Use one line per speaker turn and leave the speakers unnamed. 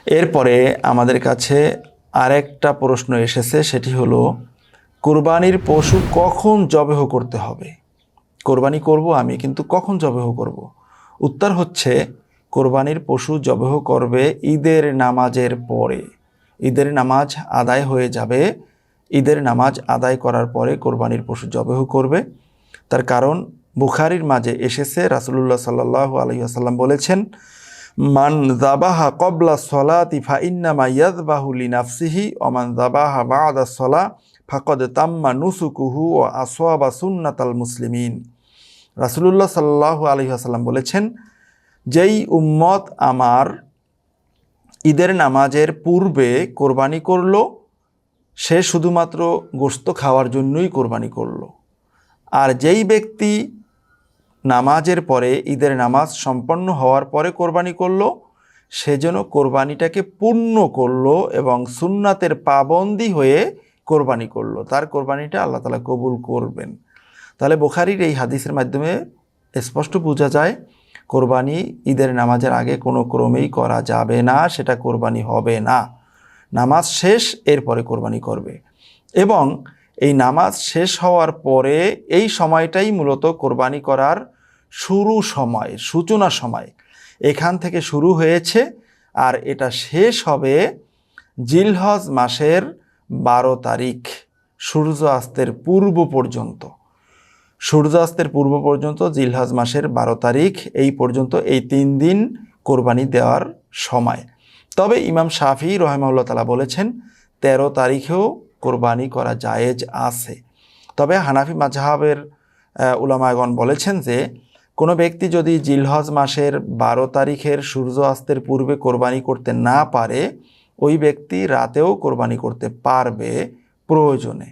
এরপরে আমাদের কাছে আরেকটা প্রশ্ন এসেছে, সেটি হলো কোরবানির পশু কখন জবেহ করতে হবে। কোরবানি করব আমি, কিন্তু কখন জবেহ করব? উত্তর হচ্ছে কোরবানির পশু জবেহ করবে ঈদের নামাজের পরে। ঈদের নামাজ আদায় হয়ে যাবে, ঈদের নামাজ আদায় করার পরে কোরবানির পশু জবেহ করবে। তার কারণ বুখারীর মাঝে এসেছে, রাসূলুল্লাহ সাল্লাল্লাহু আলাইহি ওয়াসাল্লাম বলেছেন, মান যাবাহা ক্বাবলা সলাতি ফাইন্নামা ইয়াযবাহু লিনাফসিহি ওয়া মান যাবাহা বা'দা সলাহ ফাকাদ তাম্মা নুসুকুহু ওয়া আসওয়াবা সুন্নাতাল মুসলিমিন। রাসূলুল্লাহ সাল্লাল্লাহু আলাইহি ওয়াসাল্লাম বলেছেন, যেই উম্মত আমার ঈদের নামাজের পূর্বে কোরবানি করলো, সে শুধুমাত্র গোশত খাওয়ার জন্যই কোরবানি করলো। আর যেই ব্যক্তি নামাজের পরে, ঈদের নামাজ সম্পন্ন হওয়ার পরে কোরবানি করলো, সে যেন কোরবানিটাকে পূর্ণ করলো এবং সুন্নাতের পাবন্দি হয়ে কোরবানি করলো, তার কোরবানিটা আল্লাহ তাআলা কবুল করবেন। তাহলে বুখারীর এই হাদিসের মাধ্যমে স্পষ্ট বোঝা যায় কোরবানি ঈদের নামাজের আগে কোনো ক্রমেই করা যাবে না, সেটা কোরবানি হবে না। নামাজ শেষ, এরপরে কোরবানি করবে। এবং এই নামাজ শেষ হওয়ার পরে এই সময়টাই মূলত কোরবানি করার শুরু সময়, সূচনা সময়। এখান থেকে শুরু হয়েছে আর এটা শেষ হবে জিলহজ মাসের 12 তারিখ সূর্যাস্তের পূর্ব পর্যন্ত। সূর্যাস্তের পূর্ব পর্যন্ত জিলহজ মাসের 12 তারিখ এই পর্যন্ত, এই 3 দিন কোরবানি দেওয়ার সময়। তবে ইমাম শাফিঈ রাহিমাহুল্লাহ তাআলা বলেছেন 13 তারিখেও কোরবানি করা জায়েজ আছে। তবে হানাফি মাযহাবের উলামাগণ বলেছেন যে কোনো ব্যক্তি যদি জিলহজ মাসের 12 তারিখের সূর্যাস্তের পূর্বে কোরবানি করতে না পারে, ওই ব্যক্তি রাতেও কোরবানি করতে পারবে প্রয়োজনে।